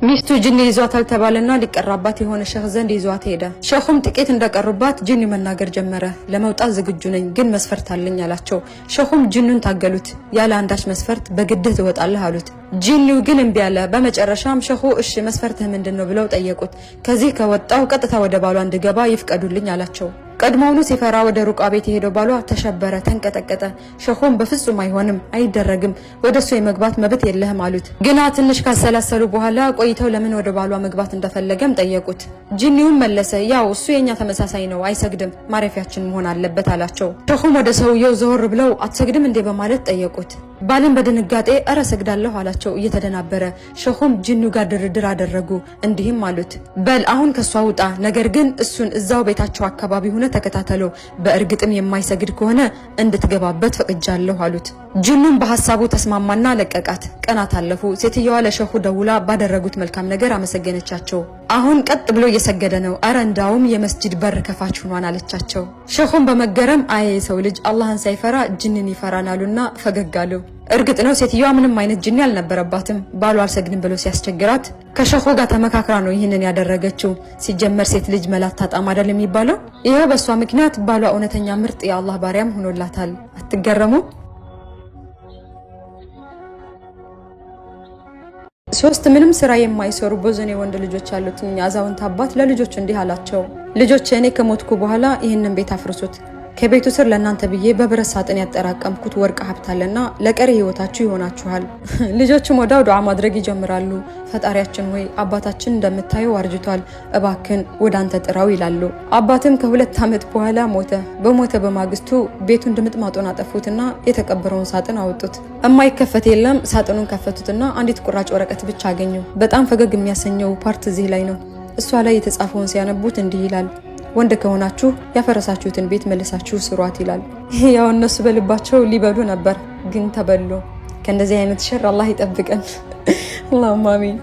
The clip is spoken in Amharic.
ሚስቱ ጅኒ ይዟታል ተባለና ሊቀራባት የሆነ ሸህ ዘንድ ይዟት ሄደ። ሸኹም ጥቂት እንደቀሩባት ጅኒ መናገር ጀመረ። ለመውጣት ዝግጁ ነኝ ግን መስፈርት አለኝ አላቸው። ሸኹም ጅኑን ታገሉት። ያለ አንዳች መስፈርት በግድህ ትወጣለህ አሉት። ጅኒው ግን እምቢ አለ። በመጨረሻም ሸኹ እሺ መስፈርትህ ምንድነው ብለው ጠየቁት። ከዚህ ከወጣው ቀጥታ ወደ ባሏ እንድገባ ይፍቀዱልኝ አላቸው። ቀድሞውኑ ሲፈራ ወደ ሩቃ ቤት የሄደው ባሏ ተሸበረ፣ ተንቀጠቀጠ። ሸኹም በፍጹም አይሆንም፣ አይደረግም፣ ወደሱ የመግባት መብት የለህም አሉት። ግና ትንሽ ካሰላሰሉ በኋላ ቆይተው ለምን ወደ ባሏ መግባት እንደፈለገም ጠየቁት። ጅኒውም መለሰ፣ ያው እሱ የኛ ተመሳሳይ ነው፣ አይሰግድም፣ ማረፊያችን መሆን አለበት አላቸው። ሸኹም ወደ ሰውየው ዘወር ብለው አትሰግድም እንዴ በማለት ጠየቁት። ባልን በድንጋጤ እረ ሰግዳለሁ አላቸው እየተደናበረ። ሸኹም ጅኒው ጋር ድርድር አደረጉ። እንዲህም አሉት፣ በል አሁን ከሷ ውጣ፣ ነገር ግን እሱን እዛው ቤታቸው አካባቢ ሆነ ተከታተለው፣ በእርግጥም የማይሰግድ ከሆነ እንድትገባበት ፈቅጃለሁ አሉት። ጅኑም በሐሳቡ ተስማማና ለቀቃት። ቀናት አለፉ። ሴትየዋ ለሸኹ ደውላ ባደረጉት መልካም ነገር አመሰገነቻቸው። አሁን ቀጥ ብሎ እየሰገደ ነው፣ አረ እንዳውም የመስጂድ በር ከፋች ሆኗን አለቻቸው። ሸኹም በመገረም አየ የሰው ልጅ አላህን ሳይፈራ ጅንን ይፈራል አሉና ፈገግ አሉ። እርግጥ ነው ሴትየዋ ምንም አይነት ጅኒ አልነበረባትም። ባሏ አልሰግድም ብሎ ሲያስቸግራት ከሸኹ ጋር ተመካክራ ነው ይህንን ያደረገችው። ሲጀመር ሴት ልጅ መላት ታጣም አይደል የሚባለው? ይሄው በሷ ምክንያት ባሏ እውነተኛ ምርጥ የአላህ ባሪያም ሆኖላታል። አትገረሙ? 3 ምንም ስራ የማይሰሩ ቦዘኔ ወንድ ልጆች ያሉት አዛውንት አባት ለልጆቹ እንዲህ አላቸው፣ ልጆች እኔ ከሞትኩ በኋላ ይህንን ቤት አፍርሱት። ከቤቱ ስር ለእናንተ ብዬ በብረት ሳጥን ያጠራቀምኩት ወርቅ ሀብት አለና ለቀሪ ህይወታችሁ ይሆናችኋል። ልጆቹም ወዲያው ዱዓ ማድረግ ይጀምራሉ። ፈጣሪያችን ሆይ አባታችን እንደምታየው አርጅቷል፣ እባክን ወደ አንተ ጥራው ይላሉ። አባትም ከ2 ዓመት በኋላ ሞተ። በሞተ በማግስቱ ቤቱን ድምጥማጡን አጠፉትና የተቀበረውን ሳጥን አወጡት። የማይከፈት የለም። ሳጥኑን ከፈቱትና አንዲት ቁራጭ ወረቀት ብቻ አገኙ። በጣም ፈገግ የሚያሰኘው ፓርት እዚህ ላይ ነው። እሷ ላይ የተጻፈውን ሲያነቡት እንዲህ ይላል፣ ወንድ ከሆናችሁ ያፈረሳችሁትን ቤት መልሳችሁ ስሯት ይላል። ያው እነሱ በልባቸው ሊበሉ ነበር፣ ግን ተበሉ። ከእንደዚህ አይነት ሸር አላህ ይጠብቀን። አላሁም አሚን።